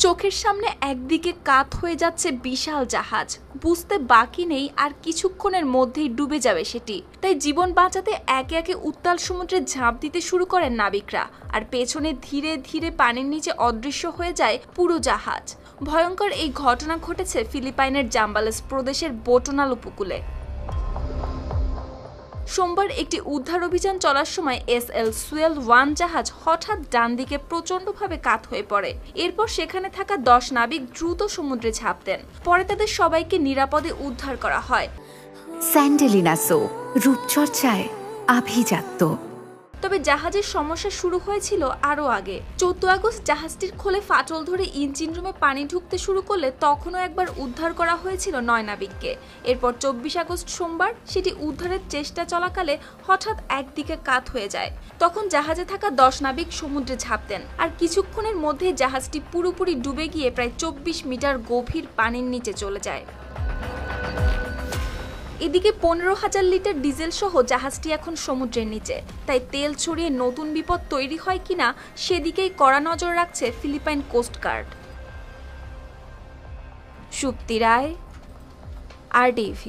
চোখের সামনে একদিকে কাত হয়ে যাচ্ছে বিশাল জাহাজ, বুঝতে বাকি নেই আর কিছুক্ষণের মধ্যেই ডুবে যাবে সেটি। তাই জীবন বাঁচাতে একে একে উত্তাল সমুদ্রে ঝাঁপ দিতে শুরু করেন নাবিকরা, আর পেছনে ধীরে ধীরে পানির নিচে অদৃশ্য হয়ে যায় পুরো জাহাজ। ভয়ঙ্কর এই ঘটনা ঘটেছে ফিলিপাইনের জাম্বালেস প্রদেশের বোটোনাল উপকূলে। সোমবার একটি উদ্ধার অভিযান চলার সময় এসএল সুয়েল 1 জাহাজ হঠাৎ ডান দিকে প্রচণ্ডভাবে কাত হয়ে পড়ে। এরপর সেখানে থাকা 10 নাবিক দ্রুত সমুদ্রে ঝাঁপ দেন। পরে তাদের সবাইকে নিরাপদে উদ্ধার করা হয়। স্যান্ডেলিনা সো, রূপচর্চায় আভিজাত্য। তবে জাহাজের সমস্যা শুরু হয়েছিল আরও আগে। 14 আগস্ট জাহাজটির খোলে ফাটল ধরে ইঞ্জিন রুমে পানি ঢুকতে শুরু করলে তখনও একবার উদ্ধার করা হয়েছিল 9 নাবিককে। এরপর 24 আগস্ট সোমবার সেটি উদ্ধারের চেষ্টা চলাকালে হঠাৎ একদিকে কাত হয়ে যায়। তখন জাহাজে থাকা 10 নাবিক সমুদ্রে ঝাঁপ দেন, আর কিছুক্ষণের মধ্যে জাহাজটি পুরোপুরি ডুবে গিয়ে প্রায় 24 মিটার গভীর পানির নিচে চলে যায়। এদিকে 15,000 লিটার ডিজেল সহ জাহাজটি এখন সমুদ্রের নিচে, তাই তেল ছড়িয়ে নতুন বিপদ তৈরি হয় কিনা সেদিকেই কড়া নজর রাখছে ফিলিপাইন কোস্টগার্ড। সুপ্তি রায়, RTV।